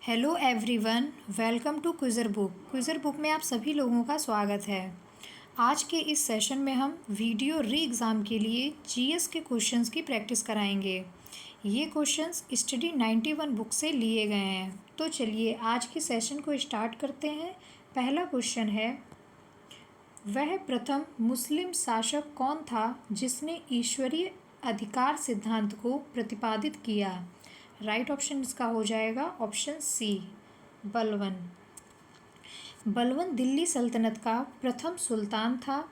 Hello everyone, welcome to Quizzer Book. Quizzer Book में आप सभी लोगों का स्वागत है। आज के इस सेशन में हम वीडियो री एग्ज़ाम के लिए जीएस के क्वेश्चंस की प्रैक्टिस कराएंगे। ये क्वेश्चंस स्टडी 91 बुक से लिए गए हैं। तो चलिए आज के सेशन को स्टार्ट करते हैं। पहला क्वेश्चन है, वह प्रथम मुस्लिम शासक कौन था जिसने ईश्वरीय अधिकार सिद्धांत को प्रतिपादित किया? राइट ऑप्शन इसका हो जाएगा ऑप्शन सी, बलबन। बलबन दिल्ली सल्तनत का प्रथम सुल्तान था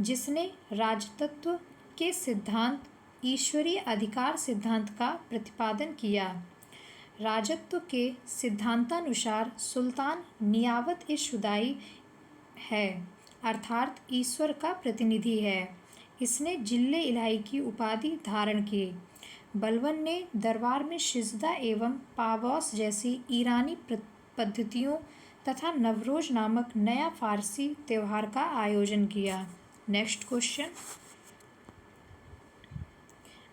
जिसने राजतत्व के सिद्धांत ईश्वरीय अधिकार सिद्धांत का प्रतिपादन किया। राजत्व के सिद्धांतानुसार सुल्तान नियावत ए शुदाई है, अर्थात ईश्वर का प्रतिनिधि है। इसने जिल्ले इलाही की उपाधि धारण की। बलबन ने दरबार में सिजदा एवं पावौस जैसी ईरानी पद्धतियों तथा नवरोज नामक नया फारसी त्यौहार का आयोजन किया। Next question,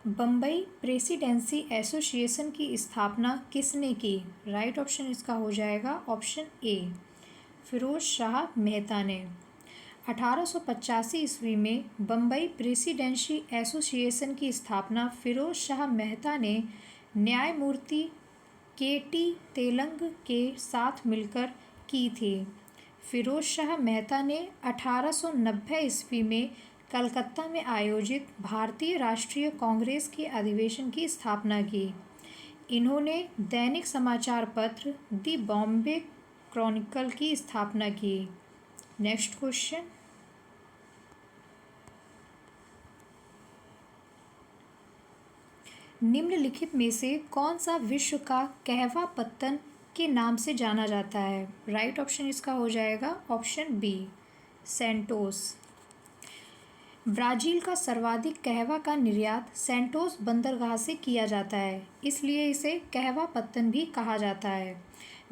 Bombay presidency association की स्थापना किसने की? राइट ऑप्शन इसका हो जाएगा ऑप्शन ए, फिरोज शाह मेहता ने। 1885 ईस्वी में बम्बई प्रेसिडेंसी एसोसिएशन की स्थापना फिरोज शाह मेहता ने न्यायमूर्ति के.टी. तेलंग के साथ मिलकर की थी। फिरोज शाह मेहता ने 1890 ईस्वी में कलकत्ता में आयोजित भारतीय राष्ट्रीय कांग्रेस के अधिवेशन की स्थापना की। इन्होंने दैनिक समाचार पत्र दी बॉम्बे क्रॉनिकल की स्थापना की। नेक्स्ट क्वेश्चन, निम्नलिखित में से कौन सा विश्व का कहवा पत्तन के नाम से जाना जाता है? राइट ऑप्शन इसका हो जाएगा ऑप्शन बी, सेंटोस। ब्राज़ील का सर्वाधिक कहवा का निर्यात सेंटोस बंदरगाह से किया जाता है, इसलिए इसे कहवा पत्तन भी कहा जाता है।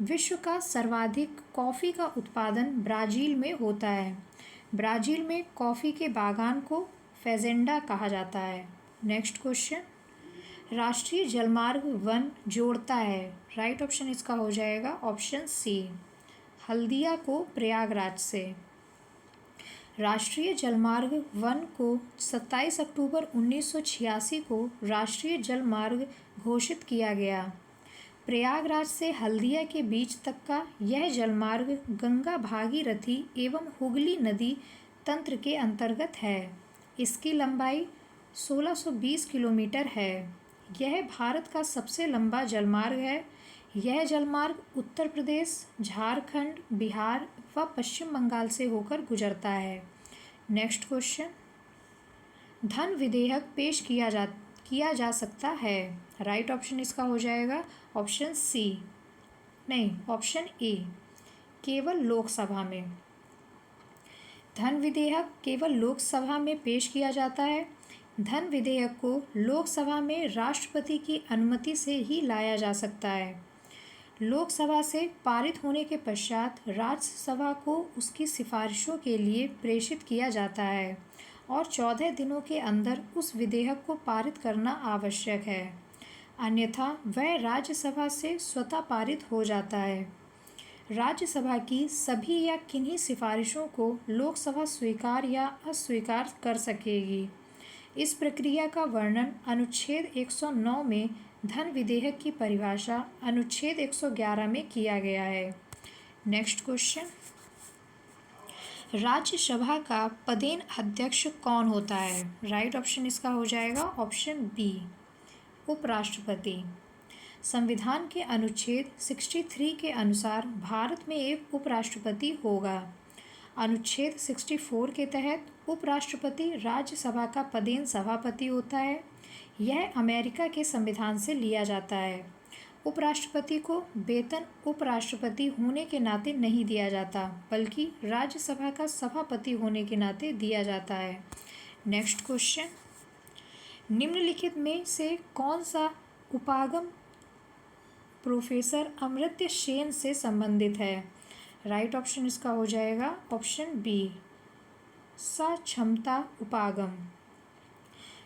विश्व का सर्वाधिक कॉफ़ी का उत्पादन ब्राज़ील में होता है। ब्राज़ील में कॉफ़ी के बागान को फेजेंडा कहा जाता है। नेक्स्ट क्वेश्चन, राष्ट्रीय जलमार्ग वन जोड़ता है? राइट ऑप्शन इसका हो जाएगा ऑप्शन सी, हल्दिया को प्रयागराज से। राष्ट्रीय जलमार्ग वन को 27 अक्टूबर 1986 को राष्ट्रीय जलमार्ग घोषित किया गया। प्रयागराज से हल्दिया के बीच तक का यह जलमार्ग गंगा भागीरथी एवं हुगली नदी तंत्र के अंतर्गत है। इसकी लंबाई 1620 किलोमीटर है। यह भारत का सबसे लंबा जलमार्ग है। यह जलमार्ग उत्तर प्रदेश, झारखंड, बिहार व पश्चिम बंगाल से होकर गुजरता है। नेक्स्ट क्वेश्चन, धन विधेयक पेश किया जा सकता है? राइट ऑप्शन इसका हो जाएगा ऑप्शन सी, नहीं ऑप्शन ए, केवल लोकसभा में। धन विधेयक केवल लोकसभा में पेश किया जाता है। धन विधेयक को लोकसभा में राष्ट्रपति की अनुमति से ही लाया जा सकता है। लोकसभा से पारित होने के पश्चात राज्यसभा को उसकी सिफारिशों के लिए प्रेषित किया जाता है और 14 दिनों के अंदर उस विधेयक को पारित करना आवश्यक है, अन्यथा वह राज्यसभा से स्वतः पारित हो जाता है। राज्यसभा की सभी या किन्हीं सिफारिशों को लोकसभा स्वीकार या अस्वीकार कर सकेगी। इस प्रक्रिया का वर्णन अनुच्छेद 109 में धन विधेयक की परिभाषा अनुच्छेद 111 में किया गया है। नेक्स्ट क्वेश्चन, राज्यसभा का पदेन अध्यक्ष कौन होता है? राइट ऑप्शन इसका हो जाएगा ऑप्शन बी, उपराष्ट्रपति। संविधान के अनुच्छेद 63 के अनुसार भारत में एक उपराष्ट्रपति होगा। अनुच्छेद 64 के तहत उपराष्ट्रपति राज्यसभा का पदेन सभापति होता है। यह अमेरिका के संविधान से लिया जाता है। उपराष्ट्रपति को वेतन उपराष्ट्रपति होने के नाते नहीं दिया जाता, बल्कि राज्यसभा का सभापति होने के नाते दिया जाता है। नेक्स्ट क्वेश्चन, निम्नलिखित में से कौन सा उपागम प्रोफेसर अमर्त्य सेन से संबंधित है? राइट ऑप्शन इसका हो जाएगा ऑप्शन बी, सक्षमता उपागम।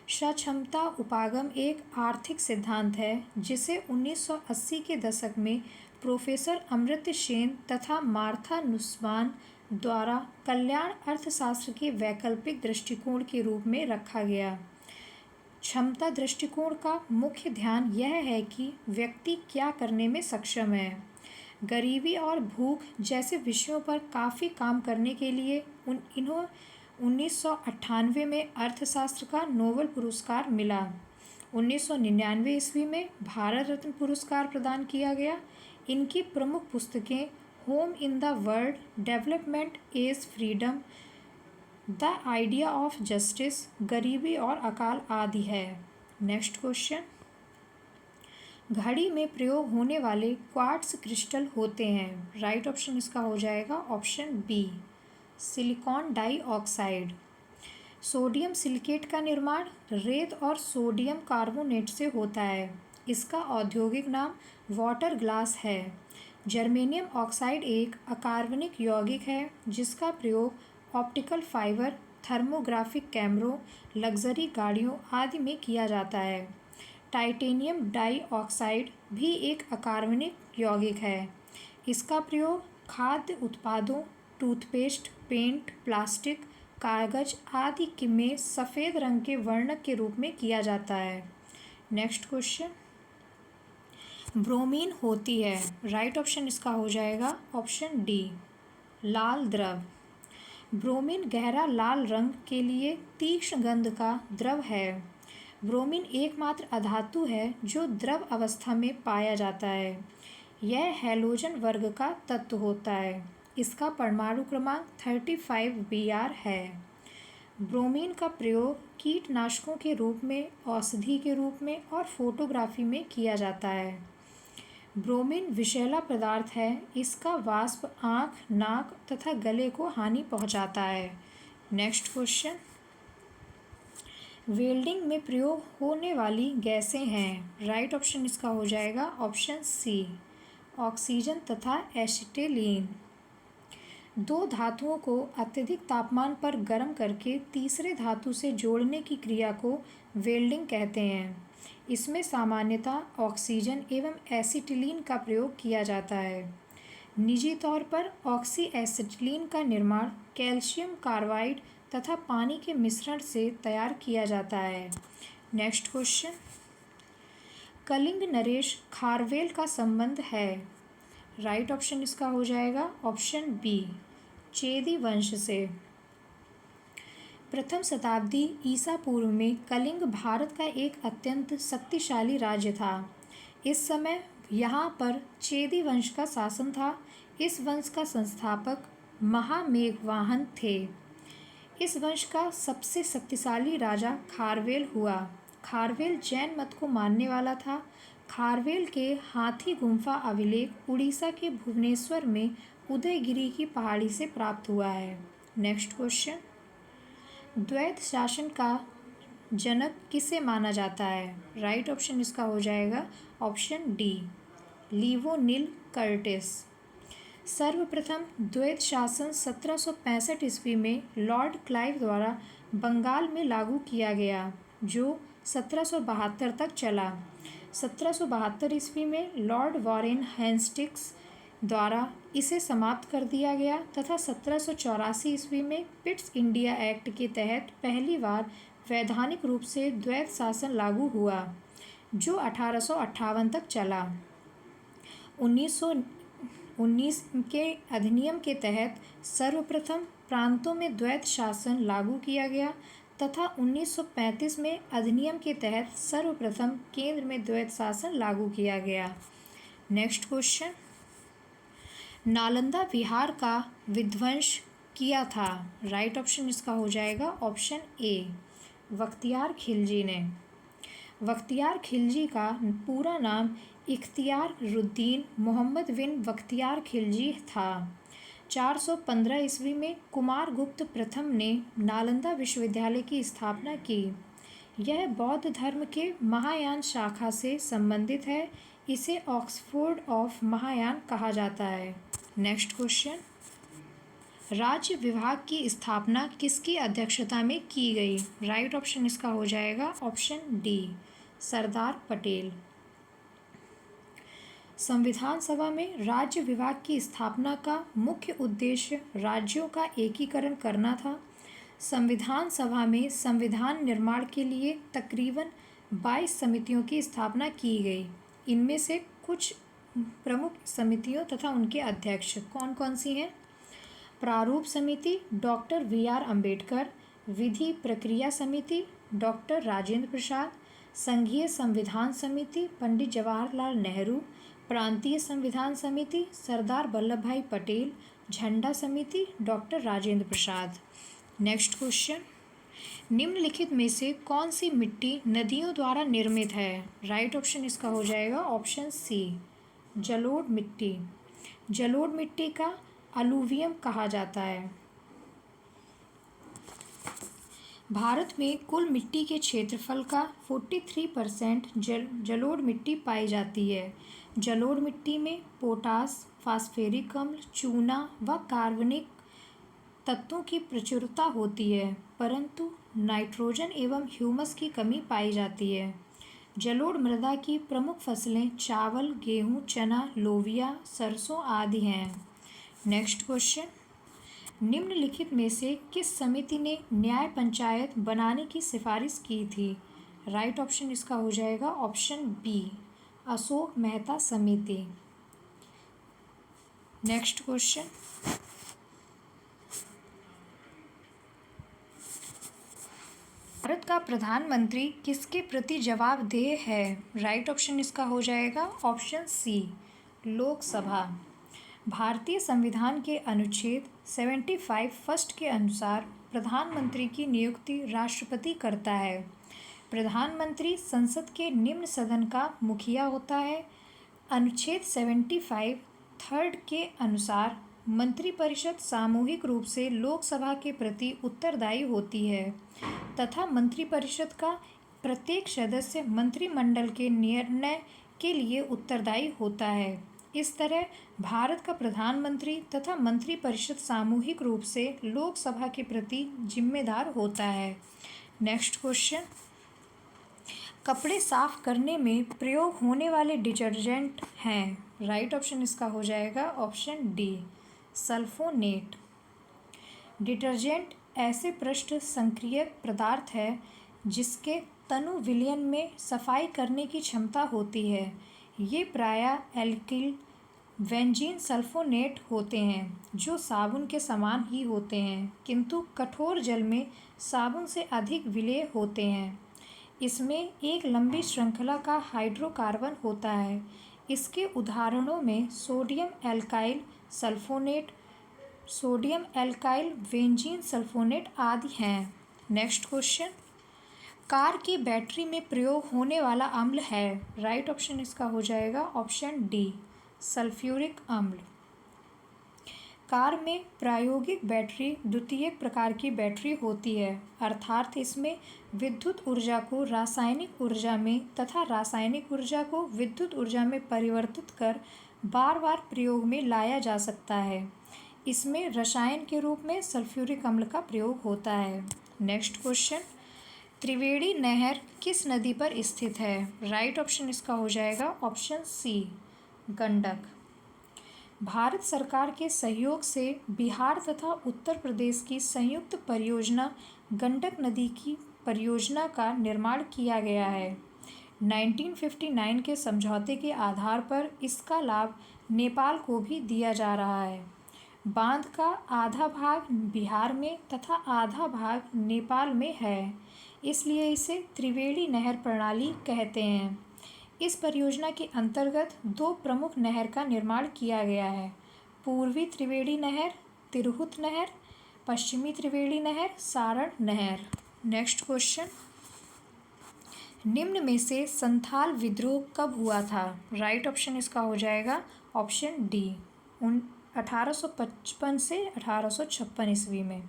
सक्षमता उपागम एक आर्थिक सिद्धांत है जिसे 1980 के दशक में प्रोफेसर अमर्त्य सेन तथा मार्था नुसमान द्वारा कल्याण अर्थशास्त्र के वैकल्पिक दृष्टिकोण के रूप में रखा गया। क्षमता दृष्टिकोण का मुख्य ध्यान यह है कि व्यक्ति क्या करने में सक्षम है। गरीबी और भूख जैसे विषयों पर काफ़ी काम करने के लिए इन्हों 1998 में अर्थशास्त्र का नोबेल पुरस्कार मिला। 1999 ईस्वी में भारत रत्न पुरस्कार प्रदान किया गया। इनकी प्रमुख पुस्तकें home in the world, development is freedom, the idea of justice, गरीबी और अकाल आदि है। नेक्स्ट क्वेश्चन, घड़ी में प्रयोग होने वाले क्वार्ट्ज क्रिस्टल होते हैं। राइट ऑप्शन इसका हो जाएगा option B, silicon dioxide. Sodium silicate का निर्माण रेत और सोडियम कार्बोनेट से होता है। इसका औद्योगिक नाम वाटर ग्लास है। जर्मेनियम ऑक्साइड एक अकार्बनिक यौगिक है जिसका प्रयोग ऑप्टिकल फाइबर, थर्मोग्राफिक कैमरों, लग्जरी गाड़ियों आदि में किया जाता है। टाइटेनियम डाइऑक्साइड भी एक अकार्बनिक यौगिक है। इसका प्रयोग खाद्य उत्पादों, टूथपेस्ट, पेंट, प्लास्टिक, कागज आदि में सफ़ेद रंग के वर्णक के रूप में किया जाता है। नेक्स्ट क्वेश्चन, ब्रोमीन होती है। राइट ऑप्शन इसका हो जाएगा ऑप्शन डी, लाल द्रव। ब्रोमीन गहरा लाल रंग के लिए तीक्ष्ण गंध का द्रव है। ब्रोमीन एकमात्र अधातु है जो द्रव अवस्था में पाया जाता है। यह हैलोजन वर्ग का तत्व होता है। इसका परमाणु क्रमांक 35 Br है। ब्रोमीन का प्रयोग कीटनाशकों के रूप में, औषधि के रूप में और फोटोग्राफी में किया जाता है। ब्रोमीन विषैला पदार्थ है। इसका वाष्प आँख, नाक तथा गले को हानि पहुंचाता है। नेक्स्ट क्वेश्चन, वेल्डिंग में प्रयोग होने वाली गैसें हैं। राइट ऑप्शन इसका हो जाएगा ऑप्शन सी, ऑक्सीजन तथा एसिटिलीन। दो धातुओं को अत्यधिक तापमान पर गर्म करके तीसरे धातु से जोड़ने की क्रिया को वेल्डिंग कहते हैं। इसमें सामान्यतः ऑक्सीजन एवं एसिटिलीन का प्रयोग किया जाता है। निजी तौर पर ऑक्सी एसिटिलीन का निर्माण कैल्शियम कार्बाइड तथा पानी के मिश्रण से तैयार किया जाता है। नेक्स्ट क्वेश्चन, कलिंग नरेश खारवेल का संबंध है। राइट ऑप्शन इसका हो जाएगा ऑप्शन बी, चेदी वंश से। प्रथम शताब्दी ईसा पूर्व में कलिंग भारत का एक अत्यंत शक्तिशाली राज्य था। इस समय यहाँ पर चेदी वंश का शासन था। इस वंश का संस्थापक महामेघवाहन थे। इस वंश का सबसे शक्तिशाली राजा खारवेल हुआ। खारवेल जैन मत को मानने वाला था। खारवेल के हाथी गुम्फा अभिलेख उड़ीसा के भुवनेश्वर में उदयगिरी की पहाड़ी से प्राप्त हुआ है। नेक्स्ट क्वेश्चन, द्वैत शासन का जनक किसे माना जाता है। राइट ऑप्शन इसका हो जाएगा ऑप्शन डी, लिवोनिल कर्टिस। सर्वप्रथम द्वैत शासन 1765 ईस्वी में लॉर्ड क्लाइव द्वारा बंगाल में लागू किया गया जो 1772 तक चला। 1772 ईस्वी में लॉर्ड वॉरेन हेस्टिंग्स द्वारा इसे समाप्त कर दिया गया तथा 1784 ईस्वी में पिट्स इंडिया एक्ट के तहत पहली बार वैधानिक रूप से द्वैत शासन लागू हुआ जो 1858 तक चला। 1919 के अधिनियम के तहत सर्वप्रथम प्रांतों में द्वैत शासन लागू किया गया तथा 1935 में अधिनियम के तहत सर्वप्रथम केंद्र में द्वैत शासन लागू किया गया। नेक्स्ट क्वेश्चन, नालंदा विहार का विध्वंस किया था। राइट ऑप्शन इसका हो जाएगा ऑप्शन ए, बख्तियार खिलजी ने। बख्तियार खिलजी का पूरा नाम इख्तियारुद्दीन मोहम्मद बिन बख्तियार खिलजी था। 415 ईस्वी में कुमारगुप्त प्रथम ने नालंदा विश्वविद्यालय की स्थापना की। यह बौद्ध धर्म के महायान शाखा से संबंधित है। इसे ऑक्सफोर्ड ऑफ महायान कहा जाता है। नेक्स्ट क्वेश्चन, राज्य विभाग की स्थापना किसकी अध्यक्षता में की गई? राइट ऑप्शन इसका हो जाएगा ऑप्शन डी, सरदार पटेल। संविधान सभा में राज्य विभाग की स्थापना का मुख्य उद्देश्य राज्यों का एकीकरण करना था। संविधान सभा में संविधान निर्माण के लिए तकरीबन 22 समितियों की स्थापना की गई। इनमें से कुछ प्रमुख समितियों तथा उनके अध्यक्ष कौन कौन सी हैं? प्रारूप समिति डॉक्टर वी.आर. अम्बेडकर, विधि प्रक्रिया समिति डॉक्टर राजेंद्र प्रसाद, संघीय संविधान समिति पंडित जवाहरलाल नेहरू, प्रांतीय संविधान समिति सरदार वल्लभ भाई पटेल, झंडा समिति doctor Rajendra Prasad. Next question, निम्नलिखित में से कौन सी मिट्टी नदियों द्वारा निर्मित है? राइट ऑप्शन इसका हो जाएगा ऑप्शन सी, जलोढ़ मिट्टी। जलोढ़ मिट्टी का अलूवियम कहा जाता है। भारत में कुल मिट्टी के क्षेत्रफल का 43% जलोढ़ मिट्टी पाई जाती है। जलोढ़ मिट्टी में पोटास, फास्फोरिक अम्ल, चूना व कार्बनिक तत्वों की प्रचुरता होती है, परंतु नाइट्रोजन एवं ह्यूमस की कमी पाई जाती है। जलोढ़ मृदा की प्रमुख फसलें चावल, गेहूं, चना, लोबिया, सरसों आदि हैं। नेक्स्ट क्वेश्चन, निम्नलिखित में से किस समिति ने न्याय पंचायत बनाने की सिफारिश की थी? राइट ऑप्शन इसका हो जाएगा ऑप्शन बी, अशोक मेहता समिति। नेक्स्ट क्वेश्चन, भारत का प्रधानमंत्री किसके प्रति जवाबदेह है? राइट ऑप्शन इसका हो जाएगा ऑप्शन सी, लोकसभा। भारतीय संविधान के अनुच्छेद 75 फर्स्ट के अनुसार प्रधानमंत्री की नियुक्ति राष्ट्रपति करता है। प्रधानमंत्री संसद के निम्न सदन का मुखिया होता है। अनुच्छेद 75 थर्ड के अनुसार मंत्रिपरिषद सामूहिक रूप से लोकसभा के प्रति उत्तरदायी होती है तथा मंत्रिपरिषद का प्रत्येक सदस्य मंत्रिमंडल के निर्णय के लिए उत्तरदायी होता है। इस तरह भारत का प्रधानमंत्री तथा मंत्रिपरिषद सामूहिक रूप से लोकसभा के प्रति जिम्मेदार होता है। नेक्स्ट क्वेश्चन, कपड़े साफ करने में प्रयोग होने वाले डिटर्जेंट हैं? राइट ऑप्शन इसका हो जाएगा ऑप्शन डी, सल्फोनेट। डिटर्जेंट ऐसे पृष्ठ संक्रियक पदार्थ है जिसके तनु विलयन में सफाई करने की क्षमता होती है। ये प्रायः एल्किल बेंजीन सल्फोनेट होते हैं जो साबुन के समान ही होते हैं, किंतु कठोर जल में साबुन से अधिक विलेय होते हैं। इसमें एक लंबी श्रृंखला का हाइड्रोकार्बन होता है। इसके उदाहरणों में sodium alkyl sulphonate, sodium alkyl benzene sulphonate आदि हैं। नेक्स्ट क्वेश्चन, कार की बैटरी में प्रयोग होने वाला अम्ल है? राइट ऑप्शन इसका हो जाएगा ऑप्शन डी, सल्फ्यूरिक अम्ल। कार में प्रायोगिक बैटरी द्वितीयक प्रकार की बैटरी होती है, अर्थात इसमें विद्युत ऊर्जा को रासायनिक ऊर्जा में तथा रासायनिक ऊर्जा को विद्युत ऊर्जा में परिवर्तित कर बार बार प्रयोग में लाया जा सकता है। इसमें रसायन के रूप में सल्फ्यूरिक अम्ल का प्रयोग होता है। नेक्स्ट क्वेश्चन, त्रिवेणी नहर किस नदी पर स्थित है? राइट ऑप्शन इसका हो जाएगा ऑप्शन सी, गंडक। भारत सरकार के सहयोग से बिहार तथा उत्तर प्रदेश की संयुक्त परियोजना गंडक नदी की परियोजना का निर्माण किया गया है। 1959 के समझौते के आधार पर इसका लाभ नेपाल को भी दिया जा रहा है। बांध का आधा भाग बिहार में तथा आधा भाग नेपाल में है, इसलिए इसे त्रिवेणी नहर प्रणाली कहते हैं। इस परियोजना के अंतर्गत दो प्रमुख नहर का निर्माण किया गया है, पूर्वी त्रिवेणी नहर तिरहुत नहर, पश्चिमी त्रिवेणी नहर सारण नहर। नेक्स्ट क्वेश्चन, निम्न में से संथाल विद्रोह कब हुआ था? राइट ऑप्शन इसका हो जाएगा ऑप्शन डी, 1855 से 1856 ईस्वी में।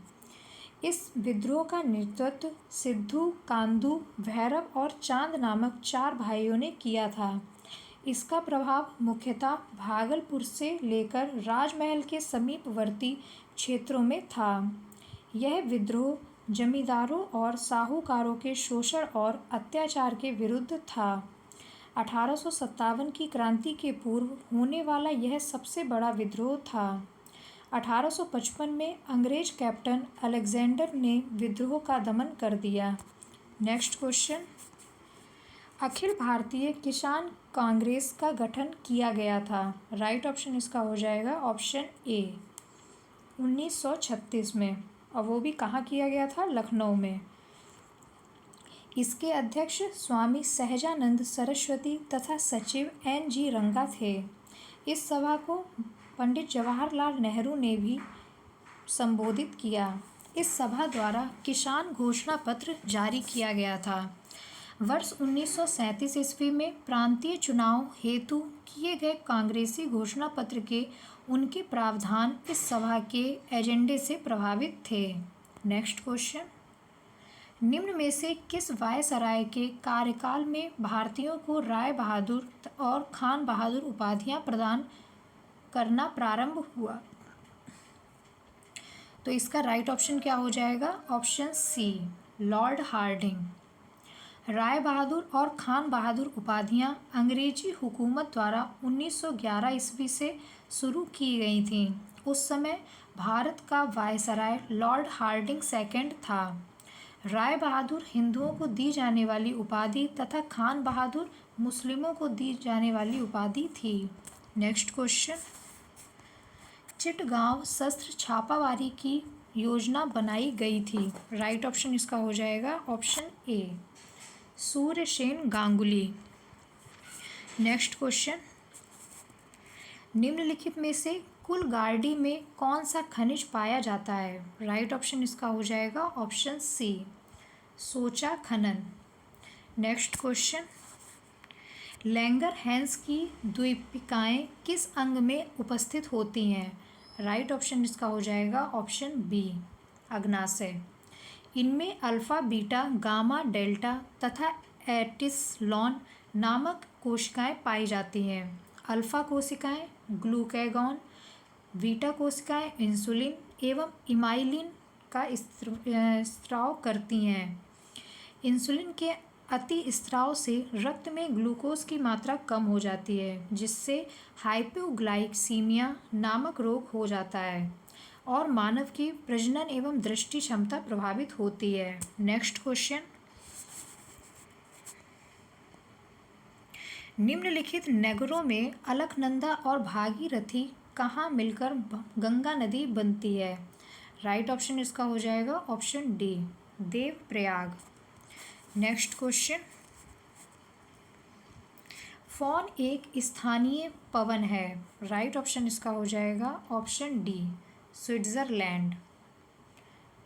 इस विद्रोह का नेतृत्व सिद्धू, कांदू, भैरव और चांद नामक 4 भाइयों ने किया था। इसका प्रभाव मुख्यतः भागलपुर से लेकर राजमहल के समीपवर्ती क्षेत्रों में था। यह विद्रोह जमींदारों और साहूकारों के शोषण और अत्याचार के विरुद्ध था। 1857 की क्रांति के पूर्व होने वाला यह सबसे बड़ा विद्रोह था। 1855 में अंग्रेज कैप्टन अलेक्जेंडर ने विद्रोह का दमन कर दिया। नेक्स्ट क्वेश्चन, अखिल भारतीय किसान कांग्रेस का गठन किया गया था। राइट ऑप्शन इसका हो जाएगा ऑप्शन ए 1936 में, और वो भी कहाँ किया गया था? लखनऊ में। इसके अध्यक्ष स्वामी सहजानंद सरस्वती तथा सचिव N.G. रंगा थे। इस सभा को पंडित जवाहरलाल नेहरू ने भी संबोधित किया। इस सभा द्वारा किसान घोषणा पत्र जारी किया गया था। वर्ष 1937 ईस्वी में प्रांतीय चुनाव हेतु किए गए कांग्रेसी घोषणा पत्र के उनके प्रावधान इस सभा के एजेंडे से प्रभावित थे। नेक्स्ट क्वेश्चन, निम्न में से किस वायसराय के कार्यकाल में भारतीयों को राय बहादुर और खान बहादुर उपाधियां प्रदान करना प्रारंभ हुआ? तो इसका राइट ऑप्शन क्या हो जाएगा? Option C Lord Hardinge. राय बहादुर और खान बहादुर उपाधियां अंग्रेजी हुकूमत द्वारा 1911 ईस्वी से शुरू की गई थीं। उस समय भारत का वायसराय लॉर्ड हार्डिंग सेकंड था। राय बहादुर हिंदुओं को दी जाने वाली उपाधि तथा खान बहादुर मुस्लिमों को दी जाने वाली उपाधि थी। नेक्स्ट क्वेश्चन, चिटगांव शस्त्र छापामारी की योजना बनाई गई थी। राइट ऑप्शन इसका हो जाएगा option A Surya Sen Ganguly. Next question, निम्नलिखित में से कुलगार्डी में कौन सा खनिज पाया जाता है? राइट ऑप्शन इसका हो जाएगा ऑप्शन सी सोचा खनन। नेक्स्ट क्वेश्चन, लैंगरहैंस की द्वीपिकाएं किस अंग में उपस्थित होती हैं? राइट ऑप्शन इसका हो जाएगा ऑप्शन बी अग्नाशय। इनमें अल्फा बीटा गामा डेल्टा तथा एटिसलॉन नामक कोशिकाएं पाई जाती हैं। अल्फा कोशिकाएं ग्लूकागॉन, बीटा कोशिकाएं इंसुलिन एवं इमाइलिन का स्राव करती हैं। इंसुलिन के अति स्राव से रक्त में ग्लूकोज की मात्रा कम हो जाती है, जिससे हाइपोग्लाइसीमिया नामक रोग हो जाता है और मानव की प्रजनन एवं दृष्टि क्षमता प्रभावित होती है। नेक्स्ट क्वेश्चन, निम्नलिखित नगरों में अलकनंदा और भागीरथी कहाँ मिलकर गंगा नदी बनती है? राइट ऑप्शन इसका हो जाएगा option D Devprayag. Next question, foehn एक स्थानीय पवन है। राइट ऑप्शन इसका हो जाएगा option D Switzerland.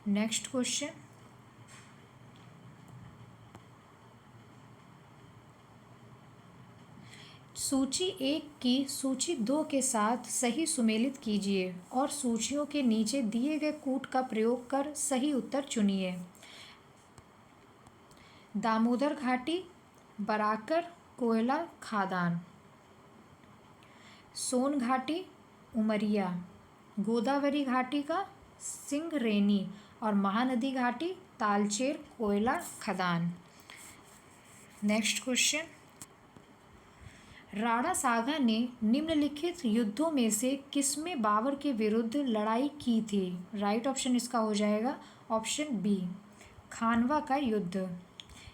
Next question, सूची 1 की सूची 2 के साथ सही सुमेलित कीजिए और सूचियों के नीचे दिए गए कूट का प्रयोग कर सही उत्तर चुनिए। दामोदर घाटी, बराकर कोयला खादान, सोन घाटी उमरिया, गोदावरी घाटी का सिंगरेनी और महानदी घाटी तालचेर कोयला खदान। नेक्स्ट क्वेश्चन, राणा सागा ने निम्नलिखित युद्धों में से किसमें बाबर के विरुद्ध लड़ाई की थी? राइट ऑप्शन इसका हो जाएगा ऑप्शन बी खानवा का युद्ध।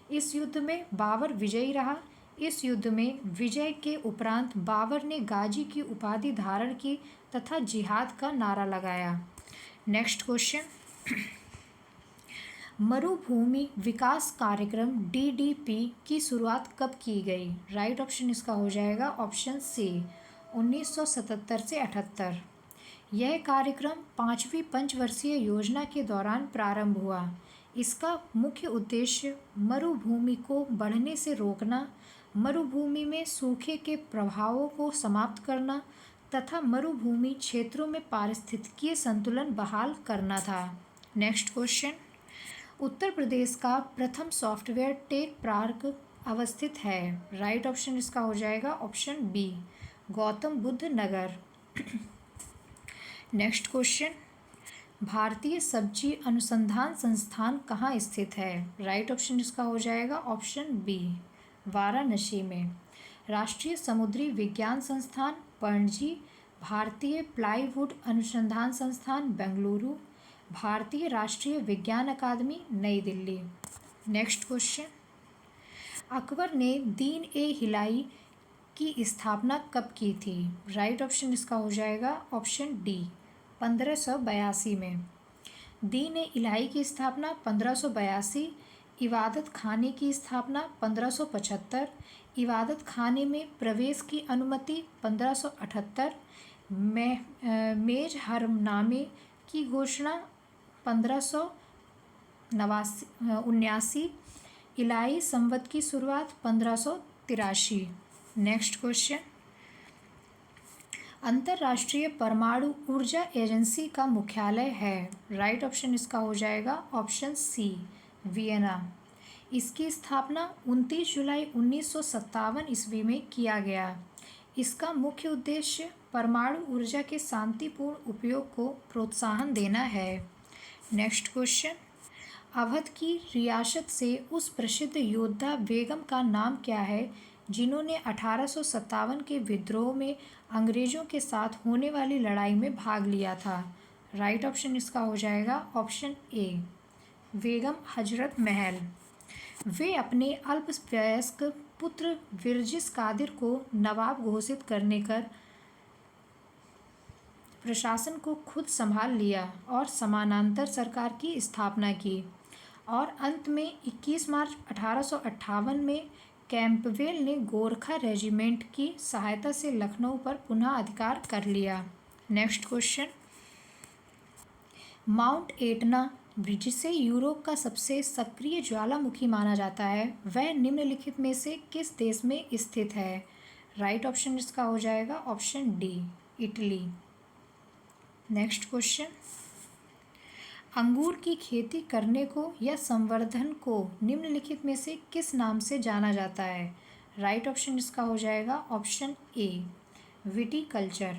इस युद्ध में बाबर विजयी रहा। इस युद्ध में विजय के उपरांत बाबर ने गाजी की उपाधि धारण की तथा जिहाद का नारा लगाया। नेक्स्ट क्वेश्चन, मरुभूमि विकास कार्यक्रम DDP की शुरुआत कब की गई? राइट ऑप्शन इसका हो जाएगा ऑप्शन सी 1977 से 78। यह कार्यक्रम 5वीं पंचवर्षीय योजना के दौरान प्रारंभ हुआ। इसका मुख्य उद्देश्य मरुभूमि को बढ़ने से रोकना, मरुभूमि में सूखे के प्रभावों को समाप्त करना तथा मरुभूमि क्षेत्रों में पारिस्थितिकीय संतुलन बहाल करना था। नेक्स्ट क्वेश्चन, उत्तर प्रदेश का प्रथम सॉफ्टवेयर टेक पार्क अवस्थित है? राइट ऑप्शन इसका हो जाएगा ऑप्शन बी, गौतम बुद्ध नगर। नेक्स्ट क्वेश्चन, भारतीय सब्जी अनुसंधान संस्थान कहाँ स्थित है? राइट ऑप्शन इसका हो जाएगा ऑप्शन बी, वाराणसी में। राष्ट्रीय समुद्री विज्ञान संस्थान पणजी, भारतीय प्लाईवुड अनुसंधान संस्थान बेंगलुरु, भारतीय राष्ट्रीय विज्ञान अकादमी नई दिल्ली। नेक्स्ट क्वेश्चन, अकबर ने दीन ए हिलाई की स्थापना कब की थी? राइट ऑप्शन इसका हो जाएगा ऑप्शन डी, 1582 में। दीन ए इलाही की स्थापना 1582, इबादत खाने की स्थापना 1575, इबादत खाने में प्रवेश की अनुमति 1578, मेज हरमनामे की घोषणा 1579, इलाही संवत की शुरुआत 1583। नेक्स्ट क्वेश्चन, अंतर्राष्ट्रीय परमाणु ऊर्जा एजेंसी का मुख्यालय है? राइट ऑप्शन इसका हो जाएगा ऑप्शन सी, वियना। इसकी स्थापना 29 जुलाई 1957 ईस्वी में किया गया। इसका मुख्य उद्देश्य परमाणु ऊर्जा के शांतिपूर्ण उपयोग को प्रोत्साहन देना है। नेक्स्ट क्वेश्चन, अवध की रियासत से उस प्रसिद्ध योद्धा बेगम का नाम क्या है जिन्होंने 1857 के विद्रोह में अंग्रेजों के साथ होने वाली लड़ाई में भाग लिया था? राइट ऑप्शन इसका हो जाएगा ऑप्शन ए, बेगम हजरत महल। वे अपने अल्पवयस्क पुत्र विरजिस कादिर को नवाब घोषित करने कर प्रशासन को खुद संभाल लिया और समानांतर सरकार की स्थापना की, और अंत में 21 मार्च 1858 में कैंपबेल ने गोरखा रेजिमेंट की सहायता से लखनऊ पर पुनः अधिकार कर लिया। नेक्स्ट क्वेश्चन, माउंट एटना जिसे यूरोप का सबसे सक्रिय ज्वालामुखी माना जाता है, वह निम्नलिखित में से किस देश में स्थित है? राइट ऑप्शन इसका हो जाएगा option D, Italy. Next question, अंगूर की खेती करने को या संवर्धन को निम्नलिखित में से किस नाम से जाना जाता है? राइट ऑप्शन इसका हो जाएगा ऑप्शन ए, विटीकल्चर।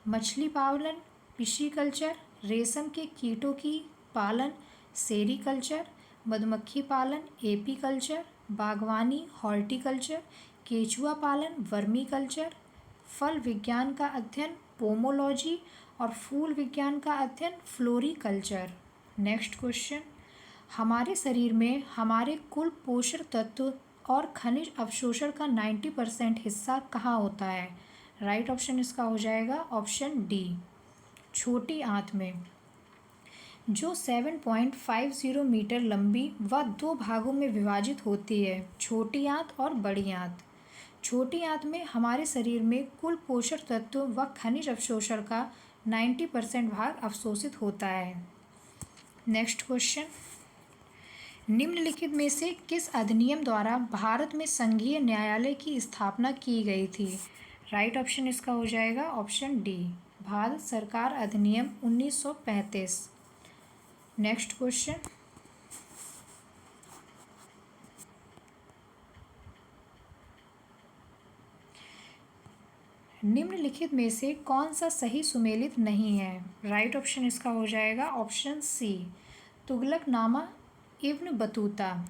मछली पालन, पिशीकल्चर, रेशम के कीटों की पालन, सेरीकल्चर, मधुमक्खी पालन, एपीकल्चर, बागवानी, हॉर्टिकल्चर, केचुआ पालन, वर्मीकल्चर, फल विज्ञान का अध्ययन, पोमोलॉजी, और फूल विज्ञान का अध्ययन, फ्लोरिकल्चर। नेक्स्ट क्वेश्चन, हमारे शरीर में हमारे कुल पोषक तत्व और खनिज अवशोषण का 90% हिस्सा कहाँ होता है? राइट ऑप्शन इसका हो जाएगा ऑप्शन डी, छोटी आंत में, जो 7.50 मीटर लंबी व 2 भागों में विभाजित होती है, छोटी आंत और बड़ी आंत। छोटी आंत में हमारे शरीर में कुल पोषक तत्व व खनिज अवशोषण का 90% भाग अवशोषित होता है। नेक्स्ट क्वेश्चन, निम्नलिखित में से किस अधिनियम द्वारा भारत में संघीय न्यायालय की स्थापना की गई थी? राइट ऑप्शन इसका हो जाएगा ऑप्शन डी, भारत सरकार अधिनियम 1935। नेक्स्ट क्वेश्चन, निम्नलिखित में से कौन सा सही सुमेलित नहीं है? राइट ऑप्शन इसका हो जाएगा ऑप्शन सी, तुगलकनामा इब्न बतूता।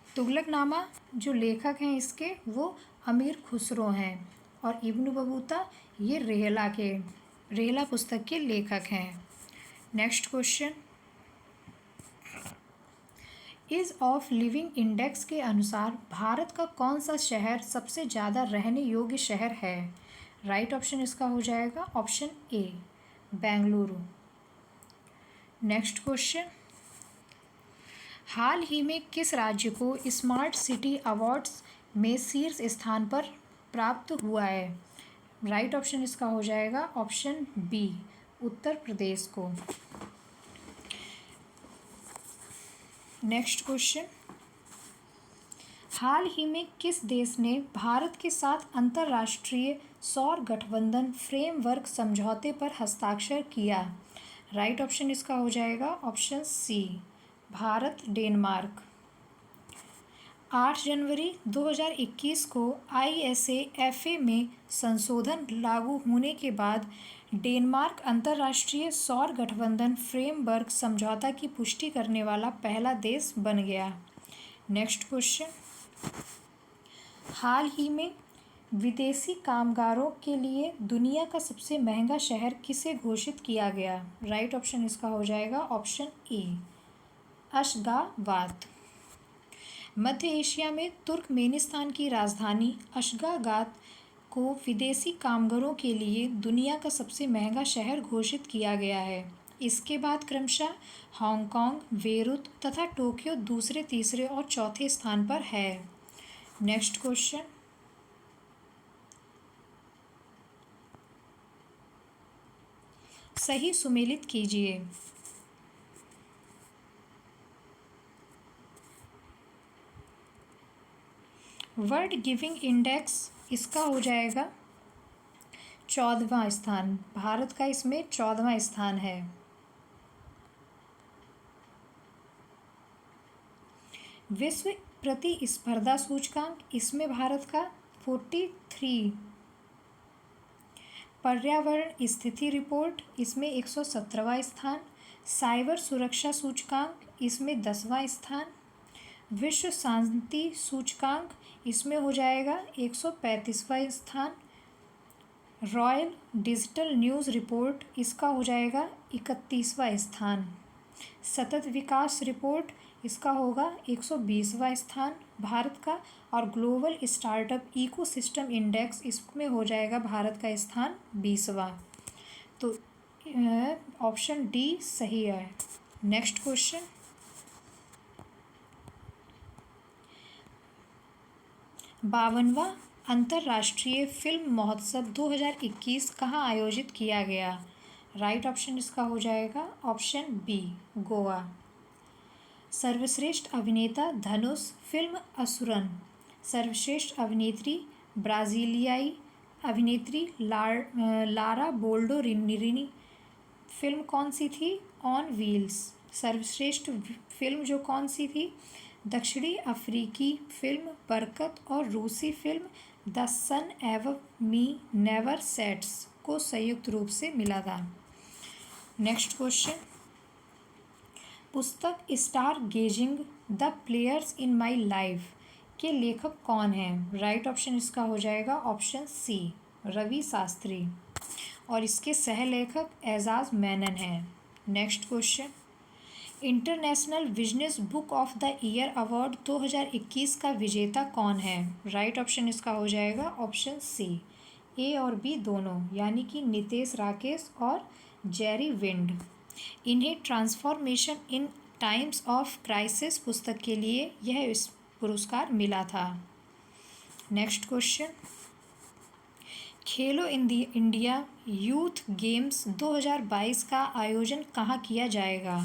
तुगलकनामा जो लेखक हैं इसके वो अमीर खुसरो हैं, और इब्न बतूता ये रेहला पुस्तक के लेखक हैं। Next question, ease of living index के अनुसार भारत का कौन सा शहर सबसे ज़्यादा रहने योग्य शहर है? राइट ऑप्शन इसका हो जाएगा option A, Bengaluru. Next question, हाल ही में किस राज्य को स्मार्ट सिटी अवार्ड्स में शीर्ष स्थान पर प्राप्त हुआ है? राइट ऑप्शन इसका हो जाएगा ऑप्शन बी, उत्तर प्रदेश को। नेक्स्ट क्वेश्चन, हाल ही में किस देश ने भारत के साथ अंतर्राष्ट्रीय सौर गठबंधन फ्रेमवर्क समझौते पर हस्ताक्षर किया? राइट ऑप्शन इसका हो जाएगा ऑप्शन सी, भारत डेनमार्क। 8 जनवरी 2021 को ISA-FA में संशोधन लागू होने के बाद डेनमार्क अंतर्राष्ट्रीय सौर गठबंधन फ्रेमवर्क समझौता की पुष्टि करने वाला पहला देश बन गया। नेक्स्ट क्वेश्चन, हाल ही में विदेशी कामगारों के लिए दुनिया का सबसे महंगा शहर किसे घोषित किया गया? राइट ऑप्शन इसका हो जाएगा ऑप्शन ए, अशगाबाद। मध्य एशिया में तुर्कमेनिस्तान की राजधानी अशगाबाद को विदेशी कामगारों के लिए दुनिया का सबसे महंगा शहर घोषित किया गया है। इसके बाद क्रमशः हांगकांग, बेरूत तथा टोक्यो दूसरे, तीसरे और चौथे स्थान पर है। नेक्स्ट क्वेश्चन, सही सुमेलित कीजिए। वर्ल्ड गिविंग इंडेक्स इसका हो जाएगा 14वां स्थान। भारत का इसमें 14वां स्थान है। विश्व प्रतिस्पर्धा सूचकांक इसमें भारत का 43। पर्यावरण स्थिति रिपोर्ट इसमें 117वां स्थान। साइबर सुरक्षा सूचकांक इसमें 10वां स्थान। विश्व शांति सूचकांक इसमें हो जाएगा 135वां स्थान। रॉयल डिजिटल न्यूज़ रिपोर्ट इसका हो जाएगा 31वां स्थान। सतत विकास रिपोर्ट इसका होगा 120वां स्थान भारत का। और ग्लोबल स्टार्टअप इकोसिस्टम इंडेक्स इसमें हो जाएगा भारत का स्थान 20वां। तो ऑप्शन डी सही है। नेक्स्ट क्वेश्चन, 52वां अंतर्राष्ट्रीय फिल्म महोत्सव 2021 कहाँ आयोजित किया गया? राइट ऑप्शन इसका हो जाएगा ऑप्शन बी, गोवा। सर्वश्रेष्ठ अभिनेता धनुष फिल्म असुरन। सर्वश्रेष्ठ अभिनेत्री ब्राज़ीलियाई अभिनेत्री लारा बोल्डोरिनी। फिल्म कौन सी थी? On wheels. सर्वश्रेष्ठ फिल्म जो कौन सी थी? दक्षिणी अफ्रीकी फिल्म बरकत और रूसी फिल्म द सन एव मी नेवर सेट्स को संयुक्त रूप से मिला था। नेक्स्ट क्वेश्चन, पुस्तक stargazing the players in my life के लेखक कौन हैं? राइट ऑप्शन इसका हो जाएगा ऑप्शन सी, रवि शास्त्री। और इसके सह लेखक एजाज मेनन हैं। Next question, international business book of the year award 2021 का विजेता कौन है? राइट ऑप्शन इसका हो जाएगा ऑप्शन सी, ए और बी दोनों, यानी कि नितेश राकेश और जेरी विंड। इन्हें transformation in times of crisis पुस्तक के लिए यह पुरस्कार मिला था। नेक्स्ट क्वेश्चन, खेलो इंडिया यूथ गेम्स 2022 का आयोजन कहाँ किया जाएगा?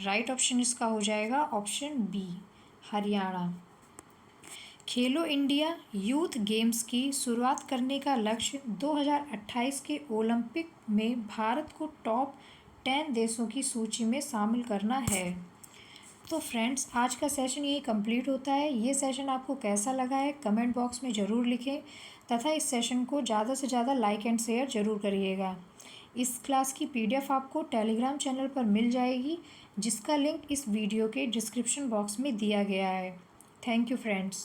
राइट ऑप्शन इसका हो जाएगा ऑप्शन बी, हरियाणा। खेलो इंडिया यूथ गेम्स की शुरुआत करने का लक्ष्य 2028 के ओलंपिक में भारत को टॉप 10 देशों की सूची में शामिल करना है। तो फ्रेंड्स, आज का सेशन यही कंप्लीट होता है। ये सेशन आपको कैसा लगा है कमेंट बॉक्स में ज़रूर लिखें तथा इस सेशन को ज़्यादा से ज़्यादा लाइक एंड शेयर ज़रूर करिएगा। इस क्लास की PDF आपको टेलीग्राम चैनल पर मिल जाएगी, जिसका लिंक इस वीडियो के डिस्क्रिप्शन बॉक्स में दिया गया है। Thank you friends.